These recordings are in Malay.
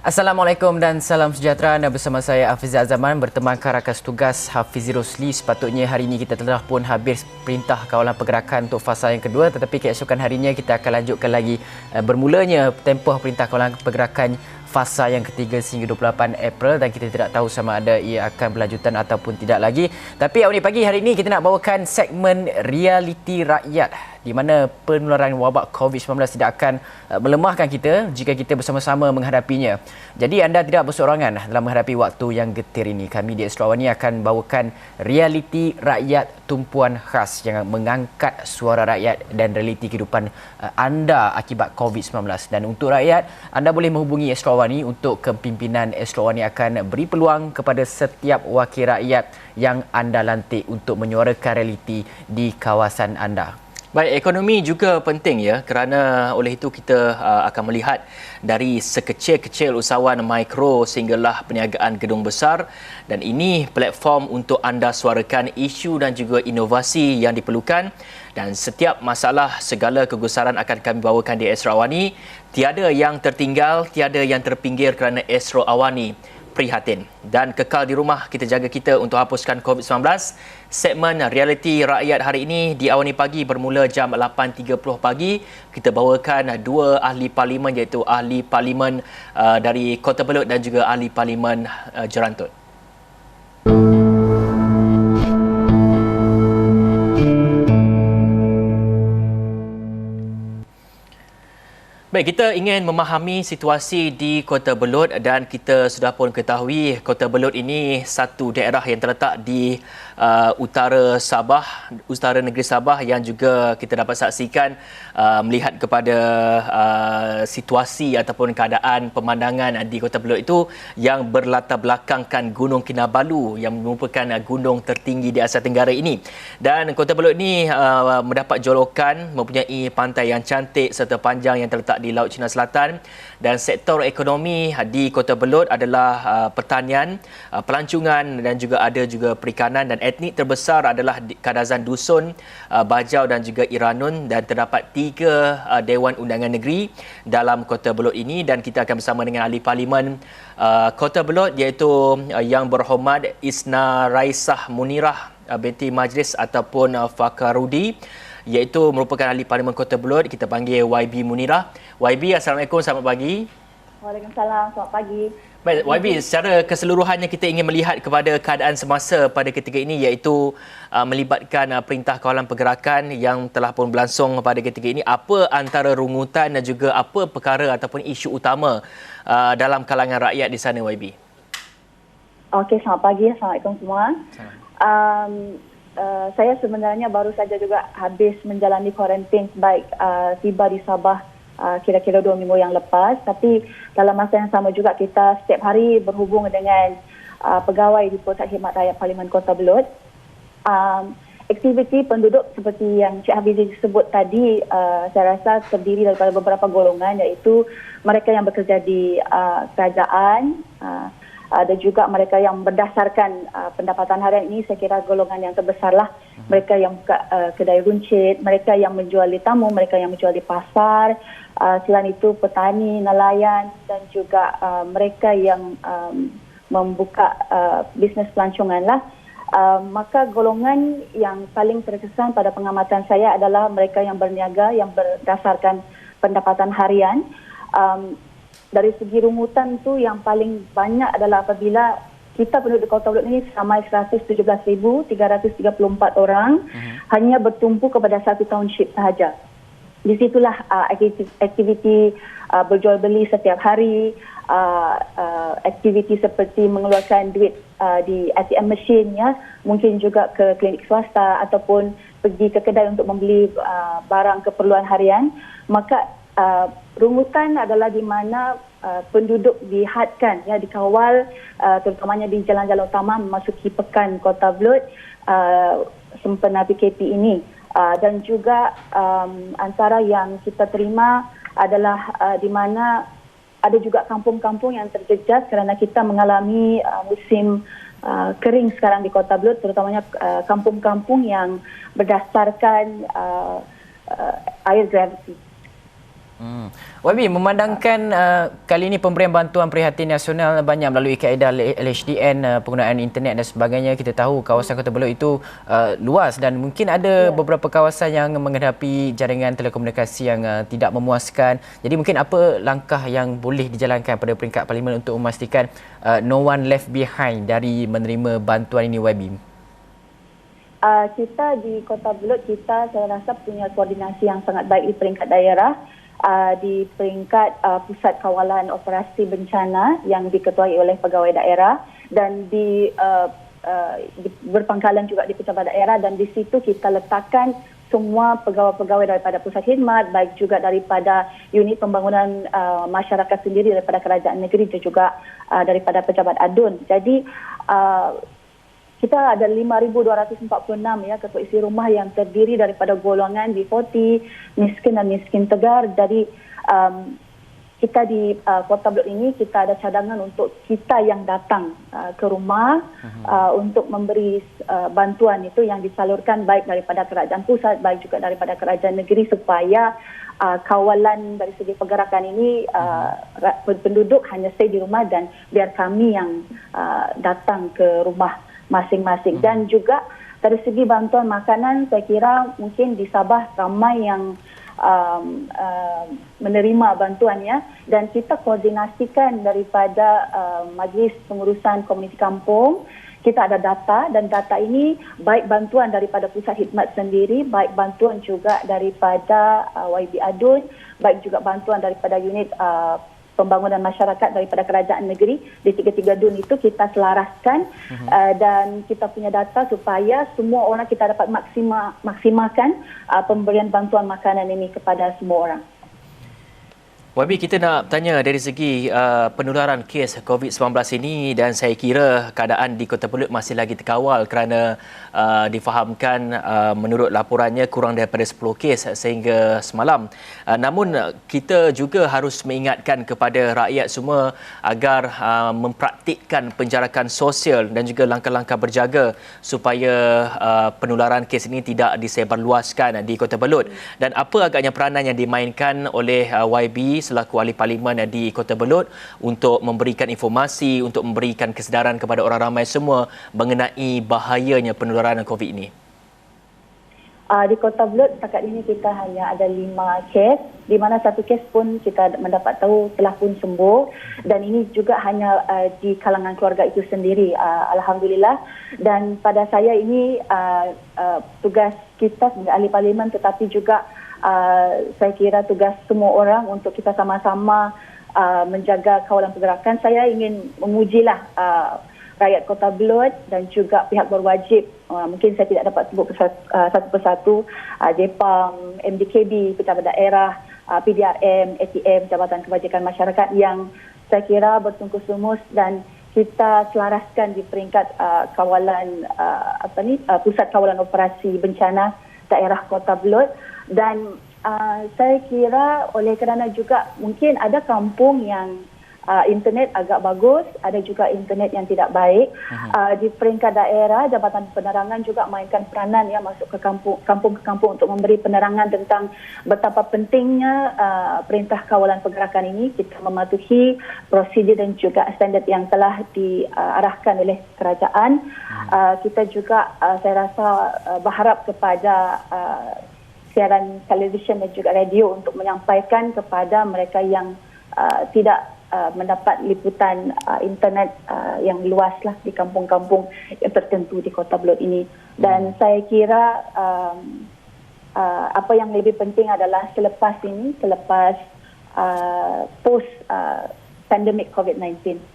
Assalamualaikum dan salam sejahtera. Anda bersama saya Hafizah Azaman bertemankan rakan tugas Hafiz Rosli. Sepatutnya hari ini kita telah pun habis perintah kawalan pergerakan untuk fasa yang kedua, tetapi keesokan harinya kita akan lanjutkan lagi bermulanya tempoh perintah kawalan pergerakan fasa yang ketiga sehingga 28 April dan kita tidak tahu sama ada ia akan berlanjutan ataupun tidak lagi. Tapi awal pagi hari ini kita nak bawakan segmen realiti rakyat di mana penularan wabak COVID-19 tidak akan melemahkan kita jika kita bersama-sama menghadapinya. Jadi anda tidak berseorangan dalam menghadapi waktu yang getir ini. Kami di Astro Awani akan bawakan realiti rakyat tumpuan khas yang mengangkat suara rakyat dan realiti kehidupan anda akibat COVID-19. Dan untuk rakyat, anda boleh menghubungi Astro Awani untuk kepimpinan Astro Awani akan beri peluang kepada setiap wakil rakyat yang anda lantik untuk menyuarakan realiti di kawasan anda. Baik, ekonomi juga penting ya, kerana oleh itu kita akan melihat dari sekecil-kecil usahawan mikro sehinggalah perniagaan gedung besar, dan ini platform untuk anda suarakan isu dan juga inovasi yang diperlukan, dan setiap masalah segala kegusaran akan kami bawakan di Astro Awani. Tiada yang tertinggal, tiada yang terpinggir kerana Astro Awani prihatin dan kekal di rumah. Kita jaga kita untuk hapuskan COVID-19. Segmen realiti rakyat hari ini di Awani Pagi bermula jam 8.30 pagi. Kita bawakan dua ahli parlimen, iaitu ahli parlimen dari Kota Belud dan juga ahli parlimen Jerantut. Baik, kita ingin memahami situasi di Kota Belud dan kita sudah pun ketahui Kota Belud ini satu daerah yang terletak di utara Sabah, utara negeri Sabah, yang juga kita dapat saksikan melihat kepada situasi ataupun keadaan pemandangan di Kota Belud itu yang berlatar belakangkan Gunung Kinabalu yang merupakan gunung tertinggi di Asia Tenggara ini. Dan Kota Belud ini mendapat jolokan mempunyai pantai yang cantik serta panjang yang terletak di Laut Cina Selatan, dan sektor ekonomi di Kota Belud adalah pertanian, pelancongan dan juga ada juga perikanan, dan etnik terbesar adalah Kadazan Dusun, Bajau dan juga Iranun, dan terdapat 3 Dewan Undangan Negeri dalam Kota Belud ini. Dan kita akan bersama dengan ahli parlimen Kota Belud, iaitu Yang Berhormat Isna Raisah Munirah binti Majlis ataupun Fakarudi, iaitu merupakan ahli parlimen Kota Belud. Kita panggil YB Munirah. YB, Assalamualaikum, selamat pagi. Waalaikumsalam, selamat pagi. Baik, YB, secara keseluruhannya kita ingin melihat kepada keadaan semasa pada ketika ini, iaitu melibatkan perintah kawalan pergerakan yang telah pun berlangsung pada ketika ini. Apa antara rungutan dan juga apa perkara ataupun isu utama dalam kalangan rakyat di sana, YB? Okey, selamat pagi. Assalamualaikum semua. Saya sebenarnya baru saja juga habis menjalani kuarantin baik tiba di Sabah kira-kira 2 minggu yang lepas, tapi dalam masa yang sama juga kita setiap hari berhubung dengan pegawai di Pusat Khidmat Rakyat Parlimen Kota Belud. Aktiviti penduduk seperti yang Cik Hafizi sebut tadi, saya rasa terdiri daripada beberapa golongan, iaitu mereka yang bekerja di kerajaan, ada juga mereka yang berdasarkan pendapatan harian. Ini saya kira golongan yang terbesarlah. Mereka yang buka kedai runcit, mereka yang menjual di tamu, mereka yang menjual di pasar, selain itu petani, nelayan dan juga mereka yang membuka bisnes pelancongan lah. Maka golongan yang paling terkesan pada pengamatan saya adalah mereka yang berniaga yang berdasarkan pendapatan harian. Dari segi rungutan tu yang paling banyak adalah apabila kita penduduk Kota Belud ini ramai 117,334 orang hanya bertumpu kepada satu township sahaja. Di situlah aktiviti berjual beli setiap hari, aktiviti seperti mengeluarkan duit di ATM machine, ya, mungkin juga ke klinik swasta ataupun pergi ke kedai untuk membeli barang keperluan harian. Maka rungutan adalah di mana penduduk dihadkan, ya, dikawal terutamanya di jalan-jalan utama memasuki pekan Kota Belud sempena PKP ini. Dan juga antara yang kita terima adalah di mana ada juga kampung-kampung yang terjejas kerana kita mengalami musim kering sekarang di Kota Belud, terutamanya kampung-kampung yang berdasarkan air gravity. Wabi, memandangkan kali ini pemberian bantuan prihatin nasional banyak melalui kaedah LHDN, penggunaan internet dan sebagainya. Kita tahu kawasan Kota Belud itu luas dan mungkin ada beberapa kawasan yang menghadapi jaringan telekomunikasi yang tidak memuaskan. Jadi mungkin apa langkah yang boleh dijalankan pada peringkat parlimen untuk memastikan no one left behind dari menerima bantuan ini, Wabi? Kita di Kota Belud, saya rasa punya koordinasi yang sangat baik di peringkat daerah, di peringkat pusat kawalan operasi bencana yang diketuai oleh pegawai daerah dan berpangkalan juga di pejabat daerah, dan di situ kita letakkan semua pegawai-pegawai daripada pusat khidmat, baik juga daripada unit pembangunan masyarakat sendiri, daripada kerajaan negeri dan juga daripada pejabat adun. Jadi kita ada 5,246 ketua isi rumah yang terdiri daripada golongan B40, miskin dan miskin tegar. Jadi kita di Kota Belud ini kita ada cadangan untuk kita yang datang ke rumah untuk memberi bantuan itu yang disalurkan baik daripada kerajaan pusat, baik juga daripada kerajaan negeri, supaya kawalan dari segi pergerakan ini penduduk hanya stay di rumah dan biar kami yang datang ke rumah masing-masing. Dan juga dari segi bantuan makanan, saya kira mungkin di Sabah ramai yang menerima bantuannya, dan kita koordinasikan daripada Majlis Pengurusan Komuniti Kampung. Kita ada data, dan data ini baik bantuan daripada pusat khidmat sendiri, baik bantuan juga daripada YB Adun, baik juga bantuan daripada unit pembangunan masyarakat daripada kerajaan negeri. Di 33 DUN itu kita selaraskan dan kita punya data supaya semua orang kita dapat maksimalkan pemberian bantuan makanan ini kepada semua orang. Wabi, kita nak tanya dari segi penularan kes COVID-19 ini, dan saya kira keadaan di Kota Belud masih lagi terkawal kerana difahamkan menurut laporannya kurang daripada 10 kes sehingga semalam. Namun kita juga harus mengingatkan kepada rakyat semua agar mempraktikkan penjarakan sosial dan juga langkah-langkah berjaga supaya penularan kes ini tidak disebarluaskan di Kota Belud. Dan apa agaknya peranan yang dimainkan oleh YB selaku ahli parlimen di Kota Belud untuk memberikan informasi, untuk memberikan kesedaran kepada orang ramai semua mengenai bahayanya penularan COVID ini? Di Kota Belud setakat ini kita hanya ada 5 kes, di mana 1 kes pun kita mendapat tahu telah pun sembuh, dan ini juga hanya di kalangan keluarga itu sendiri, alhamdulillah. Dan pada saya ini tugas kita sebagai ahli parlimen, tetapi juga saya kira tugas semua orang untuk kita sama-sama menjaga kawalan pergerakan. Saya ingin memujilah rakyat Kota Belud dan juga pihak berwajib. Mungkin saya tidak dapat sebut satu persatu, JEPAM, MDKB, pejabat daerah, PDRM, ATM, Jabatan Kebajikan Masyarakat, yang saya kira bersungguh lumus dan kita selaraskan di peringkat kawalan pusat kawalan operasi bencana daerah Kota Belud. Dan saya kira oleh kerana juga mungkin ada kampung yang internet agak bagus, ada juga internet yang tidak baik. Di peringkat daerah, Jabatan Penerangan juga mainkan peranan masuk ke kampung untuk memberi penerangan tentang betapa pentingnya perintah kawalan pergerakan ini. Kita mematuhi prosedur dan juga standard yang telah diarahkan oleh kerajaan. Kita juga saya rasa berharap kepada siaran televisyen dan juga radio untuk menyampaikan kepada mereka yang tidak mendapat liputan internet yang luas lah di kampung-kampung yang tertentu di Kota Belud ini. Dan saya kira apa yang lebih penting adalah selepas post pandemic COVID-19.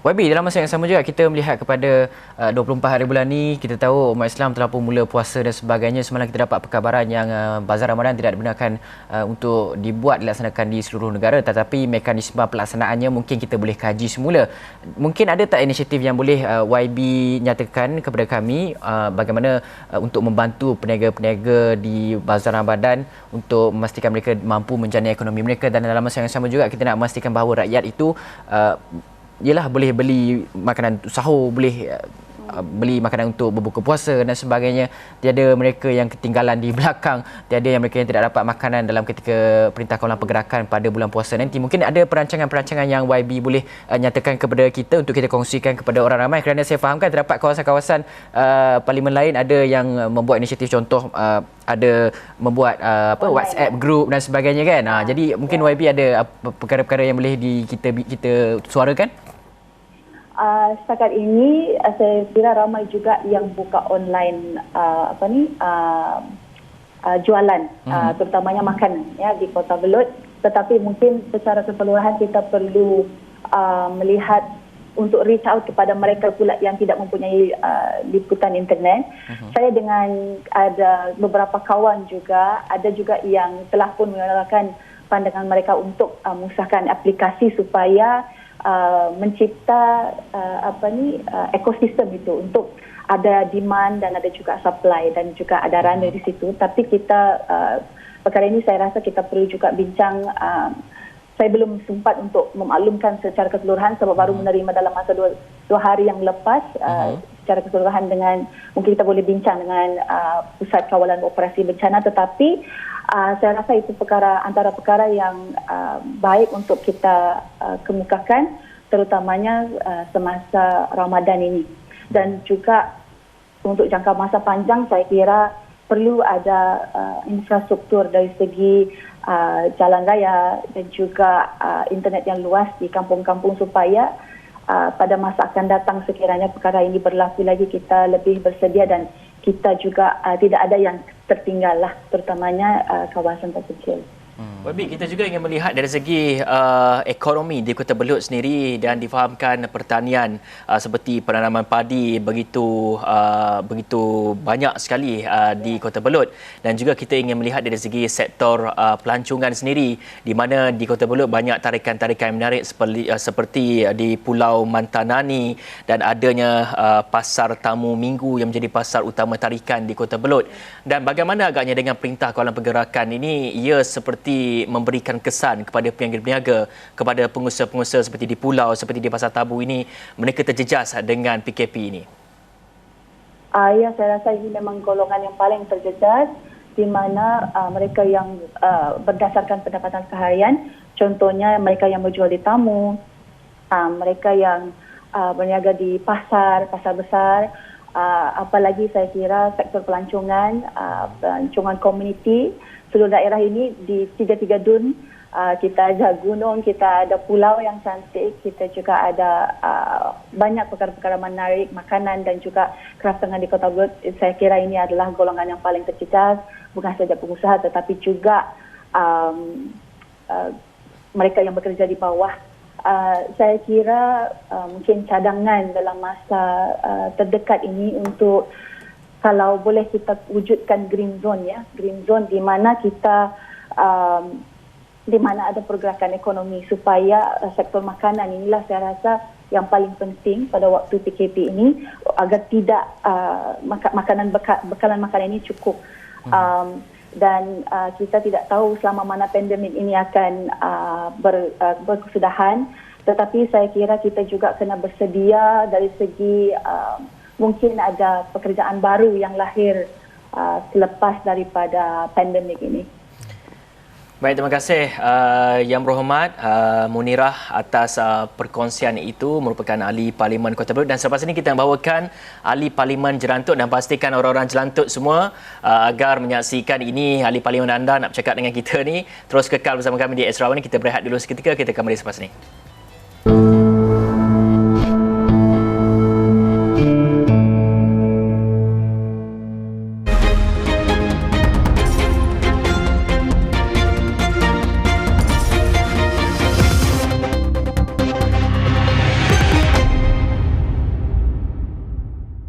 YB, dalam masa yang sama juga kita melihat kepada 24 hari bulan ni, kita tahu umat Islam telah pun mula puasa dan sebagainya. Semalam kita dapat perkabaran yang Bazar Ramadan tidak dibenarkan untuk dilaksanakan di seluruh negara, tetapi mekanisme pelaksanaannya mungkin kita boleh kaji semula. Mungkin ada tak inisiatif yang boleh YB nyatakan kepada kami bagaimana untuk membantu peniaga-peniaga di Bazar Ramadan untuk memastikan mereka mampu menjana ekonomi mereka, dan dalam masa yang sama juga kita nak memastikan bahawa rakyat itu boleh beli makanan sahur, boleh beli makanan untuk berbuka puasa dan sebagainya. Tiada mereka yang ketinggalan di belakang, tiada yang mereka yang tidak dapat makanan dalam ketika Perintah Kawalan Pergerakan pada bulan puasa nanti. Mungkin ada perancangan-perancangan yang YB boleh nyatakan kepada kita untuk kita kongsikan kepada orang ramai, kerana saya fahamkan terdapat kawasan-kawasan parlimen lain ada yang membuat inisiatif, contoh ada membuat WhatsApp group dan sebagainya kan. Jadi mungkin YB ada perkara-perkara yang boleh kita suarakan. Setakat ini saya kira ramai juga yang buka online jualan, terutamanya makanan ya di Kota Belud. Tetapi mungkin secara keseluruhan kita perlu melihat untuk reach out kepada mereka pula yang tidak mempunyai liputan internet. Saya dengan ada beberapa kawan juga, ada juga yang telah pun menyuarakan pandangan mereka untuk mengusahakan aplikasi supaya mencipta ekosistem itu untuk ada demand dan ada juga supply dan juga ada runway di situ. Tapi kita perkara ini saya rasa kita perlu juga bincang. Saya belum sempat untuk memaklumkan secara keseluruhan sebab baru menerima dalam masa dua hari yang lepas. Secara keseluruhan dengan mungkin kita boleh bincang dengan Pusat Kawalan Operasi Bencana, tetapi saya rasa itu antara perkara yang baik untuk kita kemukakan, terutamanya semasa Ramadan ini. Dan juga untuk jangka masa panjang saya kira perlu ada infrastruktur dari segi jalan raya dan juga internet yang luas di kampung-kampung supaya pada masa akan datang sekiranya perkara ini berlaku lagi kita lebih bersedia dan kita juga tidak ada yang tertinggal lah, terutamanya kawasan terpencil. YB, kita juga ingin melihat dari segi ekonomi di Kota Belud sendiri, dan difahamkan pertanian seperti penanaman padi begitu banyak sekali di Kota Belud, dan juga kita ingin melihat dari segi sektor pelancongan sendiri, di mana di Kota Belud banyak tarikan-tarikan menarik seperti di Pulau Mantanani dan adanya pasar tamu minggu yang menjadi pasar utama tarikan di Kota Belud. Dan bagaimana agaknya dengan Perintah Kawalan Pergerakan ini, ia seperti memberikan kesan kepada peniaga-peniaga, kepada pengusaha-pengusaha seperti di pulau, seperti di Pasar Tabu ini, mereka terjejas dengan PKP ini? Ya, saya rasa ini memang golongan yang paling terjejas, di mana mereka yang berdasarkan pendapatan seharian, contohnya mereka yang berjual di tamu, mereka yang berniaga di pasar besar, apalagi saya kira sektor pelancongan komuniti. Seluruh daerah ini di 33 dun, kita ada gunung, kita ada pulau yang cantik, kita juga ada banyak perkara-perkara menarik, makanan dan juga kraftangan di Kota Belud. Saya kira ini adalah golongan yang paling terjejas, bukan saja pengusaha tetapi juga mereka yang bekerja di bawah. Saya kira mungkin cadangan dalam masa terdekat ini untuk kalau boleh kita wujudkan green zone, ya, green zone di mana kita di mana ada pergerakan ekonomi supaya sektor makanan inilah saya rasa yang paling penting pada waktu PKP ini, agar tidak bekalan makanan ini cukup. Dan kita tidak tahu selama mana pandemik ini akan berkesudahan, tetapi saya kira kita juga kena bersedia dari segi mungkin ada pekerjaan baru yang lahir selepas daripada pandemik ini. Baik, terima kasih Yang Berhormat Munirah atas perkongsian itu, merupakan Ahli Parlimen Kota Belud. Dan selepas ini kita bawakan Ahli Parlimen Jerantut, dan pastikan orang-orang Jerantut semua agar menyaksikan ini. Ahli Parlimen anda nak bercakap dengan kita ni, terus kekal bersama kami di Esrawan. Kita berehat dulu seketika, kita kembali selepas ini.